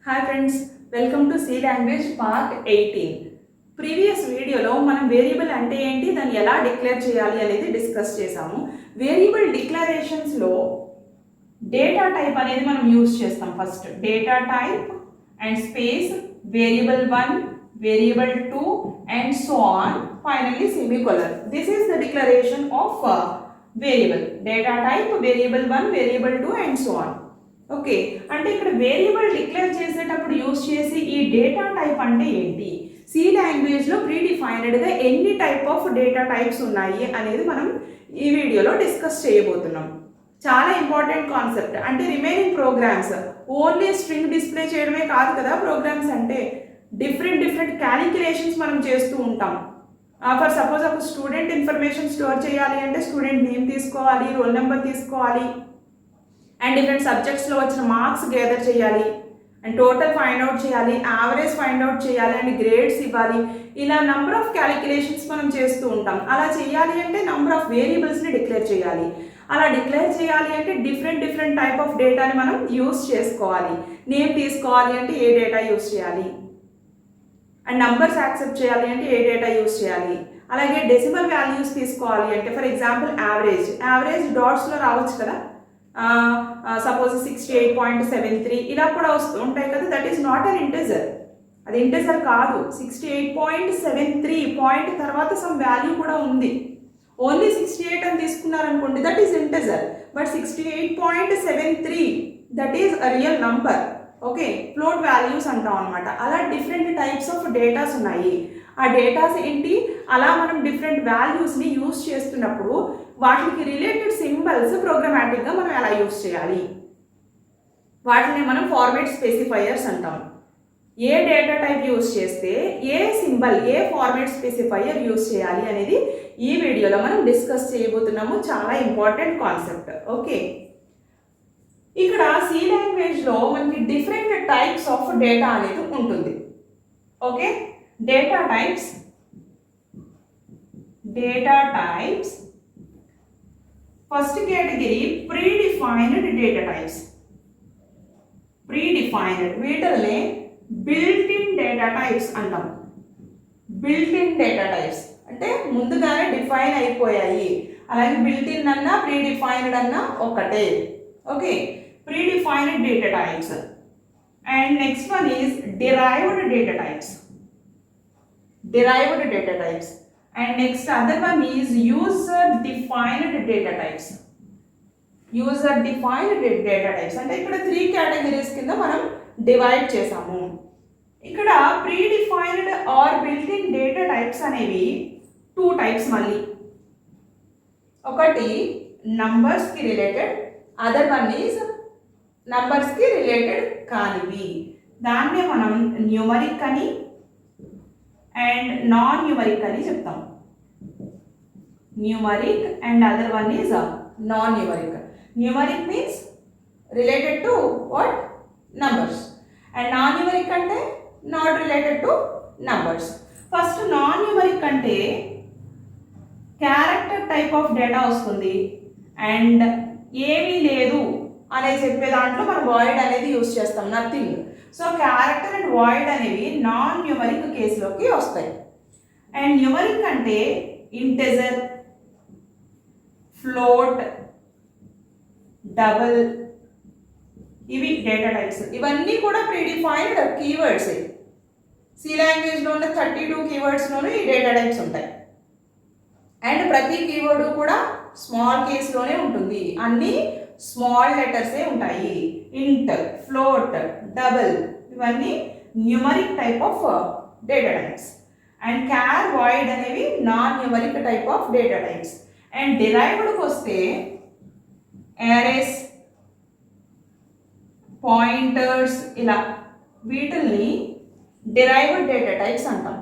Hi friends, welcome to C language part 18. Previous వీడియోలో మనం variable అంటే ఏంటి, దాన్ని ఎలా డిక్లేర్ చేయాలి అనేది డిస్కస్ చేసాము. వేరియబుల్ డిక్లరేషన్స్లో డేటా టైప్ అనేది మనం యూజ్ చేస్తాం. First data type and space variable 1, variable 2 and so on, finally semicolon. This is the declaration of variable. Data type variable 1, variable 2 and so on. Okay, అంటే ఇక్కడ variable declare చేసేటప్పుడు use చేసి ఈ data type అంటే ఏంటి, C లాంగ్వేజ్లో ప్రీడిఫైన్డ్గా ఎన్ని type of data types ఉన్నాయి అనేది మనం ఈ వీడియోలో డిస్కస్ చేయబోతున్నాం. చాలా ఇంపార్టెంట్ కాన్సెప్ట్. అంటే remaining programs only string display చేయడమే కాదు కదా, ప్రోగ్రామ్స్ అంటే డిఫరెంట్ క్యాలిక్యులేషన్స్ మనం చేస్తూ ఉంటాం. ఫర్ సపోజ్ ఒక స్టూడెంట్ ఇన్ఫర్మేషన్ స్టోర్ చేయాలి అంటే స్టూడెంట్ నేమ్ తీసుకోవాలి, రోల్ నెంబర్ తీసుకోవాలి, అండ్ డిఫరెంట్ సబ్జెక్ట్స్లో వచ్చిన మార్క్స్ గ్యాదర్ చేయాలి, అండ్ టోటల్ ఫైండ్ అవుట్ చేయాలి, యావరేజ్ ఫైండ్ అవుట్ చేయాలి, అండ్ గ్రేడ్స్ ఇవ్వాలి. ఇలా నంబర్ ఆఫ్ క్యాలిక్యులేషన్స్ మనం చేస్తూ ఉంటాం. అలా చేయాలి అంటే నంబర్ ఆఫ్ వేరియబుల్స్ని డిక్లేర్ చేయాలి. అలా డిక్లేర్ చేయాలి అంటే డిఫరెంట్ టైప్ ఆఫ్ డేటాని మనం యూస్ చేసుకోవాలి. నేమ్ తీసుకోవాలి అంటే ఏ డేటా యూస్ చేయాలి, అండ్ నంబర్స్ యాక్సెప్ట్ చేయాలి అంటే ఏ డేటా యూస్ చేయాలి. అలాగే డెసిమల్ వాల్యూస్ తీసుకోవాలి అంటే ఫర్ ఎగ్జాంపుల్ యావరేజ్ డాట్స్లో రావచ్చు కదా, సపోజ్ 68.73 ఇలా కూడా ఉంటాయి కదా. That is not an integer, అది ఇంటిజర్ కాదు. 68.73 పాయింట్ తర్వాత సమ్ వాల్యూ కూడా ఉంది. ఓన్లీ 68 అని తీసుకున్నారనుకోండి, that is integer. But 68.73 that is a real number. Okay, float values అంటాం అనమాట. అలా డిఫరెంట్ టైప్స్ ఆఫ్ డేటాస్ ఉన్నాయి. ఆ డేటాస్ ఏంటి, అలా మనం డిఫరెంట్ వాల్యూస్ని యూస్ చేస్తున్నప్పుడు వాటికి రిలేటెడ్ సింబల్స్ ప్రోగ్రామాటిక్గా మనం ఎలా యూస్ చేయాలి, వాటిని మనం ఫార్మాట్ స్పెసిఫైయర్స్ అంటాం. ఏ డేటా టైప్ యూస్ చేస్తే ఏ సింబల్, ఏ ఫార్మాట్ స్పెసిఫైయర్ యూస్ చేయాలి అనేది ఈ వీడియోలో మనం డిస్కస్ చేయబోతున్నాము. చాలా ఇంపార్టెంట్ కాన్సెప్ట్. ఓకే, ఇక్కడ సి లాంగ్వేజ్లో మనకి డిఫరెంట్ టైప్స్ ఆఫ్ డేటా అనేది ఉంటుంది. Okay, data types first category predefined data types. Predefined వీటిల్ని బిల్ట్ ఇన్ డేటా టైప్స్ అంటాం. బిల్ట్ ఇన్ డేటా టైప్స్ అంటే ముందుగానే డిఫైన్ అయిపోయాయి. అలాగే బిల్ట్ ఇన్ అన్నా ప్రీడిఫైన్డ్ అన్నా ఒకటే. Okay, predefined data types. And next one is derived data types. And next other one is user defined data types. అంటే ఇక్కడ 3 కేటగిరీస్ కింద మనం డివైడ్ చేసాము. ఇక్కడ predefined or built in data types అనేవి 2 టైప్స్. మళ్ళీ ఒకటి నంబర్స్కి రిలేటెడ్, అదర్ వన్ ఈజ్ నంబర్స్కి రిలేటెడ్ కానివి. దాన్నే మనం న్యూమరిక్ అని అండ్ నాన్ న్యూమరిక్ అని చెప్తాం. Numeric and other one is non numeric. Numeric means related to what, numbers, and non numeric అంటే not related to numbers. First non numeric అంటే character type of data వస్తుంది, and ఏమీ లేదు అనే చెప్పే దాంట్లో మనం వాయిడ్ అనేది యూస్ చేస్తాం, nothing. So character and void అనేవి నాన్ న్యూమరిక్ కేసులోకి వస్తాయి. అండ్ న్యూమరిక్ అంటే ఇంటెజర్, ఫ్లోట్, డబుల్, ఇవి డేటా టైప్స్. ఇవన్నీ కూడా ప్రీడిఫైన్డ్ కీవర్డ్స్. సి లాంగ్వేజ్లో ఉన్న 32 కీవర్డ్స్లోనూ ఈ డేటా టైప్స్ ఉంటాయి. అండ్ ప్రతి కీవర్డ్ కూడా స్మాల్ కేస్లోనే ఉంటుంది. అన్నీ స్మాల్ లెటర్సే ఉంటాయి. ఇంట్, ఫ్లోట్, డబుల్ ఇవన్నీ numeric type of data types. And char, void అనేవి non numeric type of data types. And డిరైవ్డ్కి వస్తే యారేస్, పాయింటర్స్, ఇలా వీటిల్ని డిరైవ్డ్ డేటా టైప్స్ అంటాం.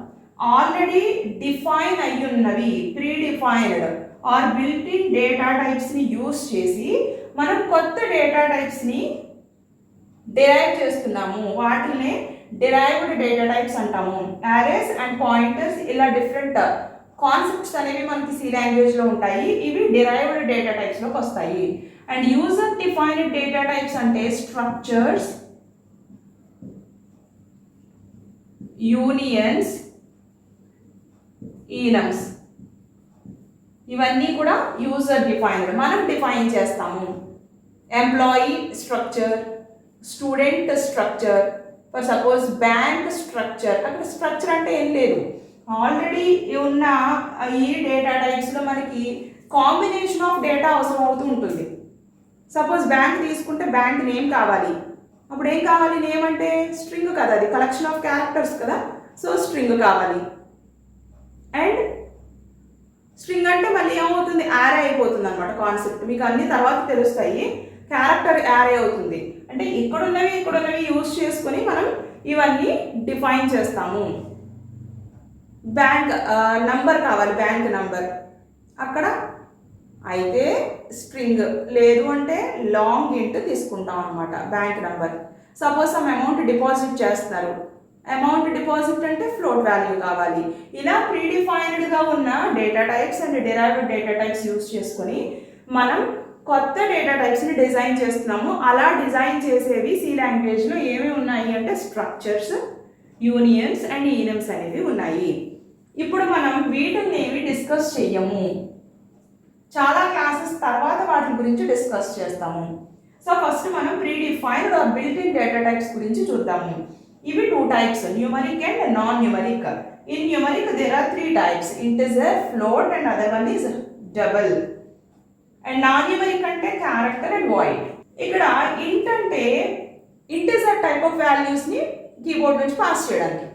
ఆల్రెడీ డిఫైన్ అయ్యున్నవి predefined or built in data టైప్స్ని యూస్ చేసి మనం కొత్త డేటా టైప్స్ని డిరైవ్ చేస్తున్నాము. వాటిని డిరైవ్డ్ డేటా టైప్స్ అంటాము. యారేస్ అండ్ పాయింటర్స్ ఇలా డిఫరెంట్ కాన్సెప్ట్స్ అనేవి మనకి సి లాంగ్వేజ్లో ఉంటాయి. ఇవి డిరైవ్డ్ డేటా టైప్స్లోకి వస్తాయి. And user defined data types అంటే స్ట్రక్చర్స్, యూనియన్స్, ఈనమ్స్, ఇవన్నీ కూడా యూజర్ డిఫైన్డ్, మనం డిఫైన్ చేస్తాము. Employee structure, student structure, for suppose bank structure. అక్కడ స్ట్రక్చర్ అంటే ఏం లేదు, ఆల్రెడీ ఉన్న ఈ డేటా టైప్స్లో మనకి కాంబినేషన్ ఆఫ్ డేటా అవసరం అవుతూ ఉంటుంది. సపోజ్ బ్యాంక్ తీసుకుంటే బ్యాంక్ నేమ్ కావాలి, అప్పుడు ఏం కావాలి, నేమ్ అంటే స్ట్రింగ్ కదా, అది కలెక్షన్ ఆఫ్ క్యారెక్టర్స్ కదా, సో స్ట్రింగ్ కావాలి. అండ్ స్ట్రింగ్ అంటే మళ్ళీ ఏమవుతుంది, యారే అయిపోతుంది అనమాట కాన్సెప్ట్, మీకు అన్ని తర్వాత తెలుస్తాయి. క్యారెక్టర్ యారే అవుతుంది అంటే ఇక్కడున్నవి యూజ్ చేసుకొని మనం ఇవన్నీ డిఫైన్ చేస్తాము. బ్యాంక్ నంబర్ కావాలి, బ్యాంక్ నంబర్, అక్కడ అయితే స్ట్రింగ్, లేదు అంటే లాంగ్ ఇంట్ తీసుకుంటాం అనమాట bank number. Suppose some amount deposit చేస్తున్నారు, అమౌంట్ డిపాజిట్ అంటే ఫ్లోట్ వాల్యూ కావాలి. ఇలా ప్రీడిఫైన్డ్గా ఉన్న data types and derived data types use చేసుకొని మనం కొత్త డేటా టైప్స్ని డిజైన్ చేస్తున్నాము. అలా డిజైన్ చేసేవి సి లాంగ్వేజ్లో ఏమి ఉన్నాయి అంటే స్ట్రక్చర్స్, యూనియన్స్ అండ్ ఈనమ్స్ అనేవి ఉన్నాయి. ఇప్పుడు మనం వీటిని ఏమి డిస్కస్ చెయ్యము, చాలా క్లాసెస్ తర్వాత వాటి గురించి డిస్కస్ చేస్తాము. సో ఫస్ట్ మనం predefined or built in data types గురించి చూద్దాము. ఇవి 2 types, numeric and non numeric. In numeric there are 3 types, integer, float and other one is double. And non numeric అంటే క్యారెక్టర్ అండ్ వాయిడ్. ఇక్కడ int అంటే integer type of వాల్యూస్ని keyboard నుంచి pass చేయడానికి.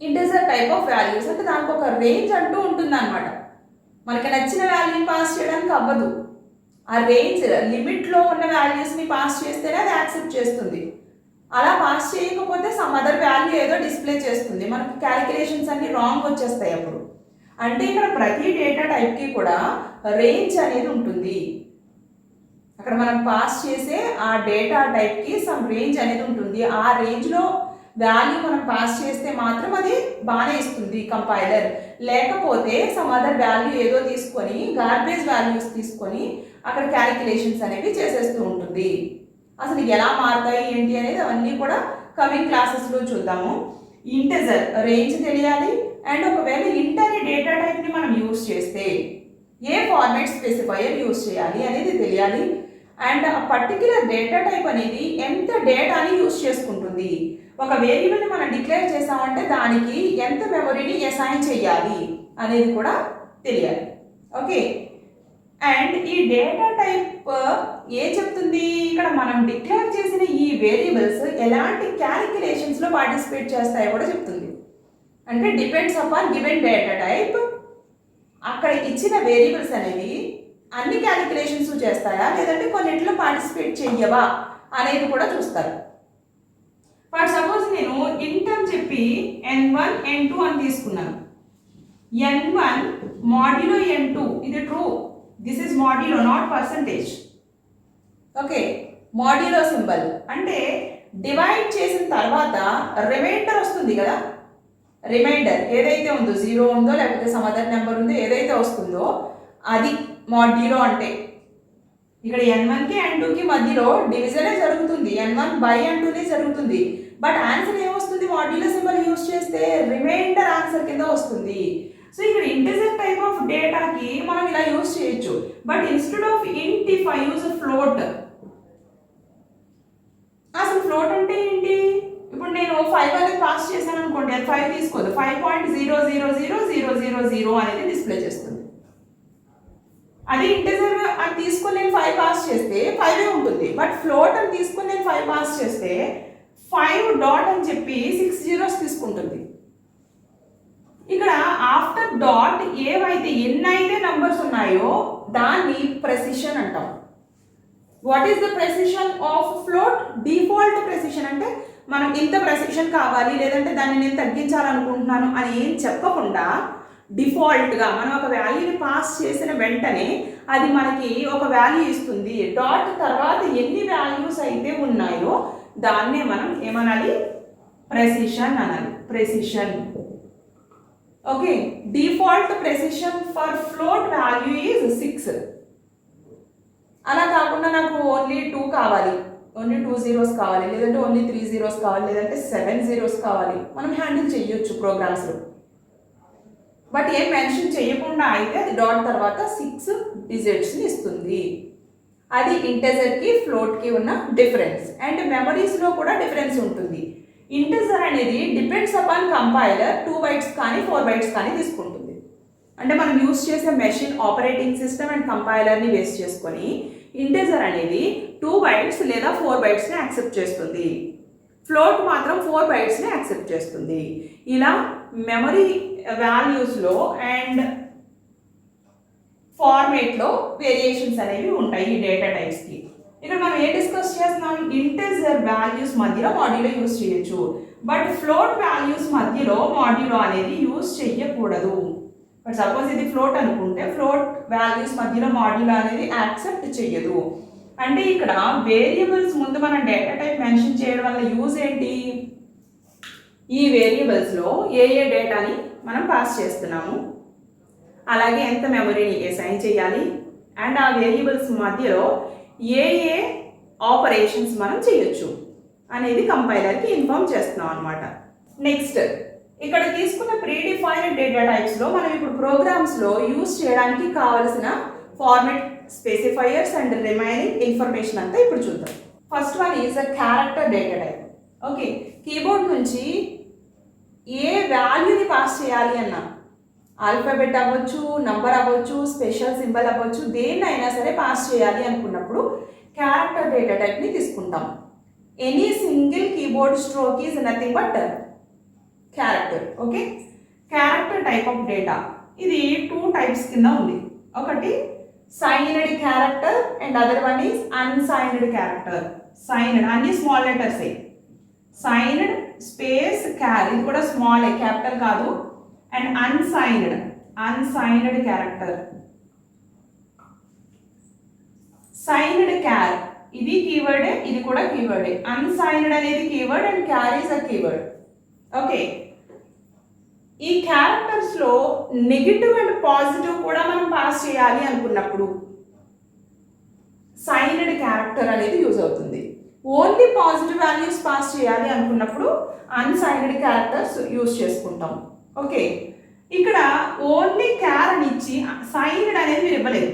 Integer type of values అంటే దానికి ఒక range అంటూ ఉంటుంది అనమాట, మనకి నచ్చిన వాల్యూని పాస్ చేయడానికి అవ్వదు. ఆ రేంజ్ లిమిట్లో ఉన్న వాల్యూస్ని పాస్ చేస్తేనే అది యాక్సెప్ట్ చేస్తుంది. అలా పాస్ చేయకపోతే సమ్ అదర్ వాల్యూ ఏదో డిస్ప్లే చేస్తుంది, మనకి క్యాలిక్యులేషన్స్ అన్ని రాంగ్ వచ్చేస్తాయి అప్పుడు. అంటే ఇక్కడ ప్రతి డేటా టైప్కి కూడా రేంజ్ అనేది ఉంటుంది. అక్కడ మనం పాస్ చేసే ఆ డేటా టైప్కి సమ్ రేంజ్ అనేది ఉంటుంది. ఆ రేంజ్లో వాల్యూ మనం పాస్ చేస్తే మాత్రం అది బాగానే ఇస్తుంది కంపైలర్, లేకపోతే సమ్ అదర్ వాల్యూ ఏదో తీసుకొని గార్బేజ్ వాల్యూస్ తీసుకొని అక్కడ క్యాలిక్యులేషన్స్ అనేవి చేసేస్తూ ఉంటుంది. అసలు ఎలా మారుతాయి ఏంటి అనేది అవన్నీ కూడా కమింగ్ క్లాసెస్లో చూద్దాము. ఇంటిజర్ రేంజ్ తెలియాలి, అండ్ ఒకవేళ ఇంట్ అనే డేటా టైప్ని మనం యూజ్ చేస్తే ఏ ఫార్మాట్ స్పెసిఫైయర్ యూజ్ చేయాలి అనేది తెలియాలి. అండ్ ఆ పర్టిక్యులర్ డేటా టైప్ అనేది ఎంత డేటాని యూజ్ చేసుకుంటుంది, ఒక వేరియబుల్ని మనం డిక్లేర్ చేసామంటే దానికి ఎంత మెమరీని అసైన్ చేయాలి అనేది కూడా తెలియాలి. ఓకే, అండ్ ఈ డేటా టైప్ ఏం చెప్తుంది, ఇక్కడ మనం డిక్లేర్ చేసిన ఈ వేరియబుల్స్ ఎలాంటి క్యాలిక్యులేషన్స్లో పార్టిసిపేట్ చేస్తాయో కూడా చెప్తుంది. అంటే depends upon given data type, అక్కడ ఇచ్చిన వేరియబుల్స్ అనేవి అన్ని క్యాలిక్యులేషన్స్ చేస్తాయా లేదంటే కొన్నింటిలో పార్టిసిపేట్ చెయ్యవా అనేది కూడా చూస్తారు. ఫర్ సపోజ్ నేను ఇంట్ అని చెప్పి n1 n2 అని తీసుకున్నాను. n1 మాడ్యులో n2, ఇది true, this is modulo not percentage. Okay, modulo symbol అంటే డివైడ్ చేసిన తర్వాత రిమైండర్ వస్తుంది కదా, రిమైండర్ ఏదైతే ఉందో 0 ఉందో లేకపోతే సమ్ అదర్ నెంబర్ ఉందో ఏదైతే వస్తుందో అది మాడ్యులో. అంటే ఇక్కడ n1కి n2కి మధ్యలో డివిజనే జరుగుతుంది, n1 బై n2నే జరుగుతుంది, బట్ ఆన్సర్ ఏమొస్తుంది, మాడ్యులో సింబల్ యూజ్ చేస్తే రిమైండర్ ఆన్సర్ కింద వస్తుంది. సో ఇక్కడ ఇంటిజర్ టైప్ ఆఫ్ డేటాకి మనం ఇలా యూజ్ చేయొచ్చు, బట్ ఇన్స్టెడ్ ఆఫ్ ఇంట్ ఇఫ్ ఐ యూజ్ ఫ్లోట్. అసలు ఫ్లోట్ అంటే ఏంటి, ఇప్పుడు నేను 5 అనేది పాస్ చేశాను అనుకోండి, అది 5 తీసుకోదు, 5.000000 అనేది డిస్ప్లే చేస్తుంది. అది ఇంటిజర్ అని తీసుకొని నేను 5 పాస్ చేస్తే 5 ఉంటుంది, బట్ ఫ్లోట్ అని తీసుకొని నేను 5 పాస్ చేస్తే 5 డాట్ అని చెప్పి 6 zeros తీసుకుంటుంది. ఇక్కడ ఆఫ్టర్ డాట్ ఏవైతే ఎన్నైతే నంబర్స్ ఉన్నాయో దాన్ని ప్రెసిషన్ అంటాం. What is the precision of float, default precision అంటే మనం ఇంత ప్రెసిషన్ కావాలి లేదంటే దాన్ని నేను తగ్గించాలనుకుంటున్నాను అని ఏం చెప్పకుండా డిఫాల్ట్గా మనం ఒక వాల్యూని పాస్ చేసిన వెంటనే అది మనకి ఒక వాల్యూ ఇస్తుంది. డాట్ తర్వాత ఎన్ని వాల్యూస్ అయితే ఉన్నాయో దాన్నే మనం ఏమనాలి, ప్రెసిషన్ అనాలి, precision. Okay, default precision for float value is 6. అలా కాకుండా నాకు ఓన్లీ 2 కావాలి, ఓన్లీ 2 zeros కావాలి, లేదంటే ఓన్లీ 3 zeros కావాలి, లేదంటే 7 zeros కావాలి, మనం హ్యాండిల్ చేయొచ్చు ప్రోగ్రామ్స్లో. బట్ ఏం మెన్షన్ చేయకుండా అయితే అది డాట్ తర్వాత 6 digitsని ఇస్తుంది. అది ఇంటెజర్కి ఫ్లోట్కి ఉన్న డిఫరెన్స్. అండ్ మెమరీస్లో కూడా డిఫరెన్స్ ఉంటుంది. ఇంటెజర్ అనేది డిపెండ్స్ అపాన్ కంపైలర్ 2 bytes కానీ 4 bytes కానీ తీసుకుంటుంది. అంటే మనం యూజ్ చేసే మెషిన్ ఆపరేటింగ్ సిస్టమ్ అండ్ కంపైలర్ని బేస్ చేసుకొని ఇంటెజర్ అనేది 2 bytes లేదా 4 bytesని యాక్సెప్ట్ చేస్తుంది. ఫ్లోట్ మాత్రం 4 bytesని యాక్సెప్ట్ చేస్తుంది. ఇలా మెమరీ వాల్యూస్లో అండ్ ఫార్మేట్లో వేరియేషన్స్ అనేవి ఉంటాయి ఈ డేటా టైప్స్కి. ఇక్కడ మనం ఏ డిస్కస్ చేస్తున్నాం, ఇంటెజర్ వాల్యూస్ మధ్యలో మాడ్యులో యూజ్ చేయొచ్చు, బట్ ఫ్లోట్ వాల్యూస్ మధ్యలో మాడ్యులో అనేది యూజ్ చేయకూడదు. బట్ సపోజ్ ఇది ఫ్లోట్ అనుకుంటే ఫ్లోట్ వాల్యూస్ మధ్యలో మాడ్యులో అనేది యాక్సెప్ట్ చేయదు. అంటే ఇక్కడ వేరియబుల్స్ ముందు మనం డేటా టైప్ మెన్షన్ చేయడం వల్ల యూజ్ ఏంటి, ఈ వేరియబుల్స్లో ఏ డేటాని మనం పాస్ చేస్తున్నాము, అలాగే ఎంత మెమరీని అసైన్ చేయాలి, అండ్ ఆ వేరియబుల్స్ మధ్యలో ఏ ఆపరేషన్స్ మనం చేయొచ్చు అనేది కంపైలర్కి ఇన్ఫార్మ్ చేస్తున్నాం అనమాట. నెక్స్ట్ ఇక్కడ తీసుకున్న ప్రీడిఫైన్డ్ డేటా టైప్స్లో మనం ఇప్పుడు ప్రోగ్రామ్స్లో యూజ్ చేయడానికి కావలసిన format specifiers and remaining information అంతా ఇప్పుడు చూద్దాం. First one is a character data type. Okay, keyboard నుంచి ఏ వాల్యూని పాస్ చేయాలి అన్నా, ఆల్ఫాబెట్ అవ్వచ్చు, నంబర్ అవ్వచ్చు, స్పెషల్ సింబల్ అవ్వచ్చు, దేన్నైనా సరే పాస్ చేయాలి అనుకున్నప్పుడు క్యారెక్టర్ డేటా టైప్ని తీసుకుంటాం. Any single keyboard stroke is nothing but character. Okay, character type of data ఇది 2 types కింద ఉంది. ఒకటి signed character and other one is unsigned character. Signed అన్ని small letters, signed space char, ఇది కూడా స్మాల్ క్యాపిటల్ కాదు. And unsigned character, signed char ఇది కీవర్డే, ఇది కూడా కీవర్డే. అన్సైన్డ్ అనేది keyword and char is a keyword. Okay, ఈ క్యారెక్టర్స్లో నెగిటివ్ అండ్ పాజిటివ్ కూడా మనం పాస్ చేయాలి అనుకున్నప్పుడు సైన్డ్ క్యారెక్టర్ అనేది యూజ్ అవుతుంది. ఓన్లీ పాజిటివ్ వాల్యూస్ పాస్ చేయాలి అనుకున్నప్పుడు అన్సైన్డ్ క్యారెక్టర్స్ యూజ్ చేసుకుంటాం. ఓకే, ఇక్కడ ఓన్లీ క్యార్ అని ఇచ్చి సైన్డ్ అనేది మీరు ఇవ్వలేదు,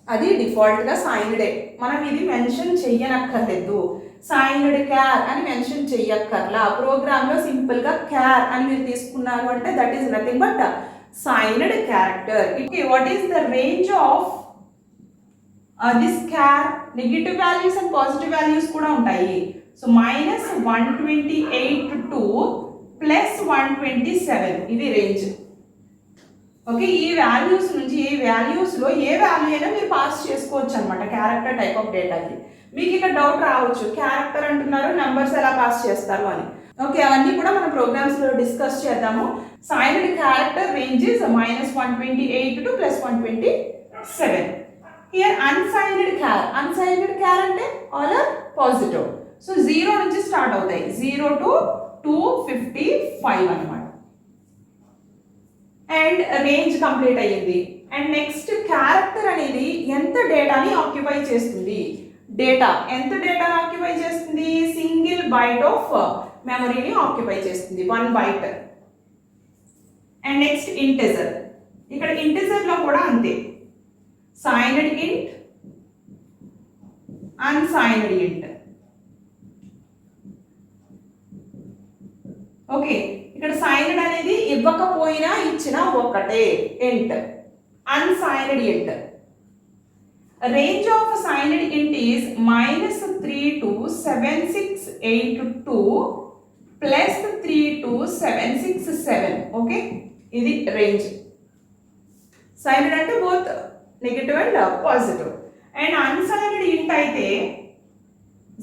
అది డిఫాల్ట్గా సైన్డే, మనం ఇది మెన్షన్ చెయ్యనక్కర్లేదు. సైన్డ్ క్యార్ అని మెన్షన్ చెయ్యక్కర్లా. ప్రోగ్రామ్లో సింపుల్గా క్యార్ అని మీరు తీసుకున్నారు అంటే that is nothing but signed character. What is the range of this char? Negative values and positive values కూడా ఉంటాయి. సో -128 to +127 ఇది రేంజ్. ఓకే, ఈ వాల్యూస్ నుంచి ఈ వాల్యూస్లో ఏ వాల్యూ అయినా మీరు పాస్ చేసుకోవచ్చు అనమాట క్యారెక్టర్ టైప్ ఆఫ్ డేటాకి. మీకు ఇక్కడ డౌట్ రావచ్చు, క్యారెక్టర్ అంటున్నారు, నెంబర్స్ ఎలా పాస్ చేస్తారు అని. ఓకే, అవన్నీ కూడా మన ప్రోగ్రామ్స్లో డిస్కస్ చేద్దాము. Signed character range is -128 to +127. Here unsigned char అంటే ఆల్ ఆర్ పాజిటివ్. సో 0 నుంచి స్టార్ట్ అవుతాయి, 0 to 255 అనమాట. అండ్ రేంజ్ కంప్లీట్ అయ్యింది. అండ్ నెక్స్ట్ క్యారెక్టర్ అనేది ఎంత డేటాని ఆక్యుపై చేస్తుంది, ఎంత డేటాని ఆక్యుపై చేస్తుంది, సింగిల్ బైట్ ఆఫ్ మెమరీని ఆక్యుపై చేస్తుంది, 1 byte. అండ్ నెక్స్ట్ ఇంటెజర్, ఇక్కడ ఇంటెజర్లో కూడా అంతే, సైన్డ్ ఇంట్, అన్సైన్డ్ ఇంట్. ఓకే, ఇక్కడ సైన్డ్ అనేది ఇవ్వకపోయినా ఇచ్చినా ఒక్కటే ఇంట్, అన్సైన్డ్ ఇంట్. రేంజ్ ఆఫ్ సైన్డ్ ఇంట్ ఈజ్ -3 to 768 +3 to 767. ఓకే, ఇది రేంజ్. సైన్డ్ అంటే both negative and positive. And unsigned ఇంట్ అయితే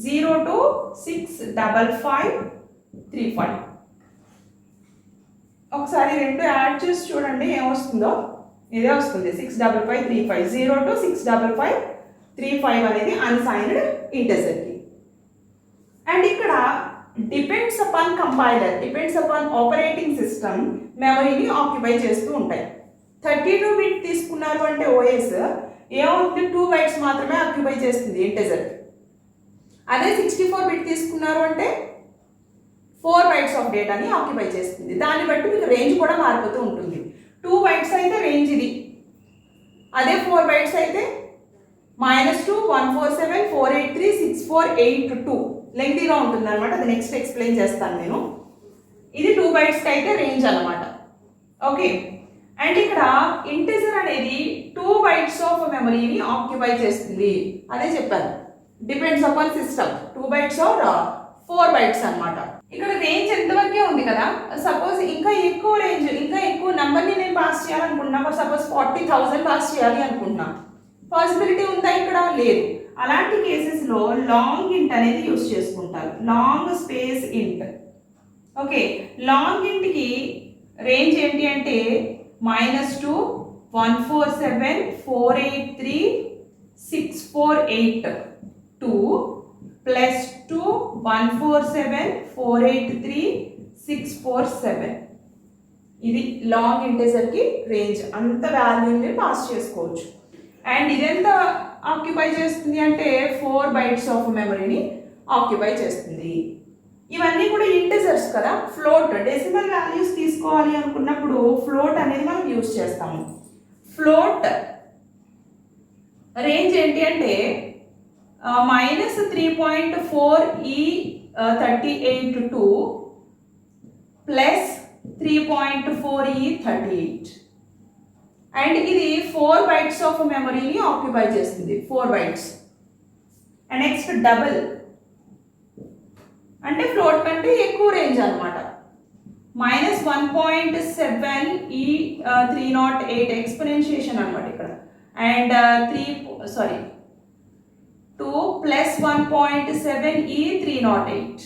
0 to 65535. ఒకసారి రెండు యాడ్ చేసి చూడండి ఏమొస్తుందో. ఇదే వస్తుంది 65535. 0 to 65535 అనేది అన్సైన్డ్ ఇంటెజర్కి. అండ్ ఇక్కడ depends upon compiler, depends upon operating system మెమరీని ఆక్యుపై చేస్తూ ఉంటాయి. 32 తీసుకున్నారు అంటే ఓఎస్ ఏమవుతుంది, 2 bytes మాత్రమే ఆక్యుపై చేస్తుంది ఇంటెజర్. అదే 64 బిట్ తీసుకున్నారు అంటే 4 బైట్స్ ఆఫ్ డేటాని ఆక్యుపై చేస్తుంది. దాన్ని బట్టి మీకు రేంజ్ కూడా మారిపోతూ ఉంటుంది. 2 బైట్స్ అయితే రేంజ్ ఇది, అదే 4 బైట్స్ అయితే -2 147 483 6482 లెంగ్తీగా ఉంటుంది అనమాట. అది నెక్స్ట్ ఎక్స్ప్లెయిన్ చేస్తాను నేను. ఇది 2 బైట్స్కి అయితే రేంజ్ అనమాట. ఓకే, అండ్ ఇక్కడ ఇంటిజర్ అనేది 2 బైట్స్ ఆఫ్ మెమరీని ఆక్యుపై చేస్తుంది అదే చెప్పాను. Depends upon system 2 bytes or 4 bytes అనమాట. ఇక్కడ రేంజ్ ఎంతవరకే ఉంది కదా. సపోజ్ ఇంకా ఎక్కువ రేంజ్, ఇంకా ఎక్కువ నెంబర్ని నేను పాస్ చేయాలనుకుంటున్నా. సపోజ్ 40,000 పాస్ చేయాలి అనుకుంటున్నా. పాసిబిలిటీ ఉందా? ఇక్కడ లేదు. అలాంటి కేసెస్లో లాంగ్ ఇంట్ అనేది యూస్ చేసుకుంటారు. లాంగ్ స్పేస్ ఇంట్. ఓకే, లాంగ్ ఇంట్కి రేంజ్ ఏంటి అంటే -2 147 483 6482 +2 147 483 647. ఇది లాంగ్ ఇంటిజర్కి రేంజ్. అంత వాల్యూని పాస్ చేసుకోవచ్చు. అండ్ ఇదెంత ఆక్యుపై చేస్తుంది అంటే 4 బైట్స్ ఆఫ్ మెమరీని ఆక్యుపై చేస్తుంది. ఇవన్నీ కూడా ఇంటిజర్స్ కదా. ఫ్లోట్, డెసిమల్ వాల్యూస్ తీసుకోవాలి అనుకున్నప్పుడు ఫ్లోట్ అనేది మనం యూజ్ చేస్తాము. ఫ్లోట్ రేంజ్ ఏంటి అంటే -3.4 E382 +3.4 E38. అండ్ ఇది 4 బైట్స్ ఆఫ్ మెమరీని ఆక్యుపై చేస్తుంది. 4 బైట్స్. అండ్ నెక్స్ట్ డబుల్ అంటే ఫ్లోట్ కంటే ఎక్కువ రేంజ్ అనమాట. -1.7 E308 ఎక్స్పోనెన్షియేషన్ అనమాట ఇక్కడ. And 2 + 1.7 E308.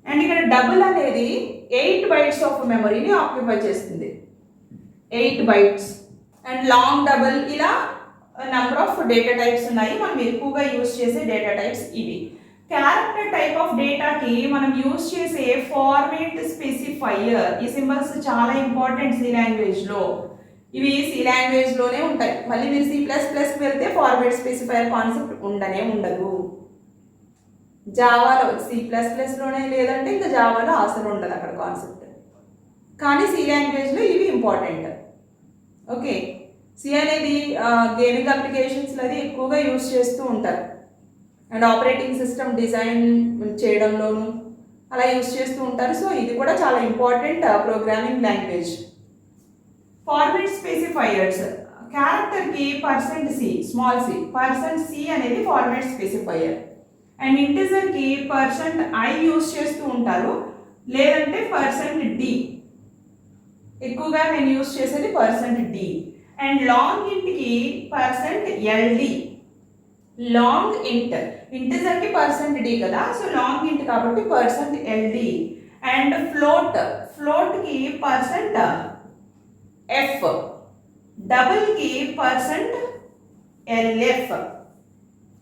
అండ్ ఇక్కడ డబుల్ అనేది 8 బైట్స్ ఆఫ్ మెమరీని ఆక్యుపై చేస్తుంది. 8 బైట్స్. అండ్ లాంగ్ డబుల్, ఇలా నెంబర్ ఆఫ్ డేటా టైప్స్ ఉన్నాయి. మనం ఎక్కువగా యూజ్ చేసే డేటా టైప్స్ ఇవి. క్యారెక్టర్ టైప్ ఆఫ్ డేటాకి మనం యూజ్ చేసే ఫార్మేట్ స్పెసిఫైయర్. ఈ సింబల్స్ చాలా ఇంపార్టెంట్ సి లాంగ్వేజ్లో. ఇవి సి లాంగ్వేజ్లోనే ఉంటాయి. మళ్ళీ మీరు C++కి వెళ్తే ఫార్మేట్ స్పెసిఫైయర్ కాన్సెప్ట్ ఉండదు. జావాలో, C++లోనే లేదంటే ఇంకా జావాలో అసలు ఉండదు అక్కడ కాన్సెప్ట్. కానీ సి లాంగ్వేజ్లో ఇవి ఇంపార్టెంట్. ఓకే, సి అనేది గేమింగ్ అప్లికేషన్స్లో అది ఎక్కువగా యూజ్ చేస్తూ ఉంటారు. అండ్ ఆపరేటింగ్ సిస్టమ్ డిజైన్ చేయడంలోనూ అలా యూజ్ చేస్తూ ఉంటారు. సో ఇది కూడా చాలా important programming language. Format specifiers. క్యారెక్టర్కి %c, స్మాల్ c, %c అనేది ఫార్మేట్ స్పెసిఫైయర్. అండ్ ఇంటిజర్కి %i యూజ్ చేస్తూ ఉంటారు, లేదంటే %d. ఎక్కువగా నేను యూజ్ చేసేది %d. అండ్ లాంగ్ ఇంట్కి %ld. లాంగ్ ఇంట్, ఇంటిజర్కి %d కదా, సో లాంగ్ ఇంట్ కాబట్టి %ld. And ఫ్లోట్కి %f. డబుల్కి %lf.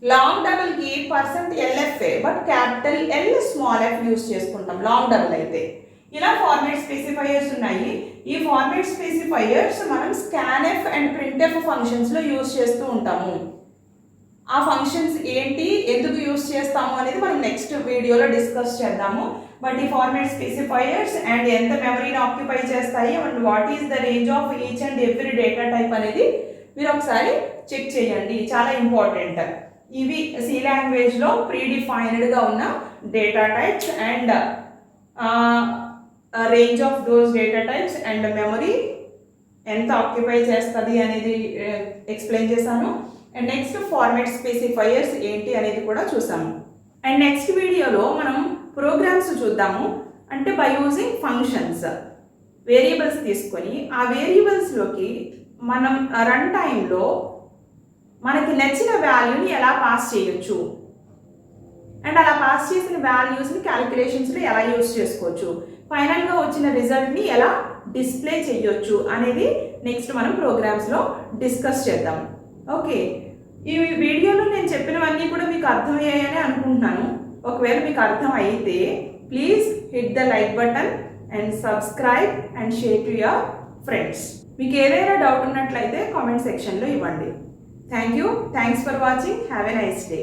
లాంగ్ డబుల్కి %lf, but capital L small f use చేసుకుంటాం లాంగ్ డబుల్ అయితే. ఇలా ఫార్మేట్ స్పెసిఫైయర్స్ ఉన్నాయి. ఈ ఫార్మేట్ స్పెసిఫైయర్స్ మనం scanf అండ్ printf ఫంక్షన్స్లో యూజ్ చేస్తూ ఉంటాము. ఆ ఫంక్షన్స్ ఏంటి, ఎందుకు యూజ్ చేస్తాము అనేది మనం నెక్స్ట్ వీడియోలో డిస్కస్ చేద్దాము. బట్ ఈ ఫార్మేట్ స్పెసిఫైయర్స్ అండ్ ఎంత మెమరీని ఆక్యుపై చేస్తాయి and what is the range of each and every data type అనేది మీరు ఒకసారి చెక్ చేయండి, చాలా ఇంపార్టెంట్. ఇవి సి లాంగ్వేజ్లో ప్రీడిఫైన్డ్గా ఉన్న data types and range of those data types and memory ఎంత ఆక్యుపై చేస్తుంది అనేది ఎక్స్ప్లెయిన్ చేశాను. అండ్ నెక్స్ట్ ఫార్మాట్ స్పెసిఫైయర్స్ ఏంటి అనేది కూడా చూసాము. అండ్ నెక్స్ట్ వీడియోలో మనం ప్రోగ్రామ్స్ చూద్దాము. అంటే బై యూజింగ్ ఫంక్షన్స్, వేరియబుల్స్ తీసుకొని ఆ వేరియబుల్స్లోకి మనం రన్ టైంలో మనకి నచ్చిన వాల్యూని ఎలా పాస్ చేయొచ్చు అండ్ అలా పాస్ చేసిన వాల్యూస్ని క్యాలిక్యులేషన్స్లో ఎలా యూజ్ చేసుకోవచ్చు, ఫైనల్గా వచ్చిన రిజల్ట్ని ఎలా డిస్ప్లే చేయొచ్చు అనేది నెక్స్ట్ మనం ప్రోగ్రామ్స్లో డిస్కస్ చేద్దాం. ఓకే, ఈ వీడియోలో నేను చెప్పినవన్నీ కూడా మీకు అర్థమయ్యాయని అనుకుంటున్నాను. ఒకవేళ మీకు అర్థం అయితే please hit the like button and subscribe and share to your friends. మీకు ఏదైనా డౌట్ ఉన్నట్లయితే కామెంట్ సెక్షన్లో ఇవ్వండి. Thanks for watching. Have a nice day.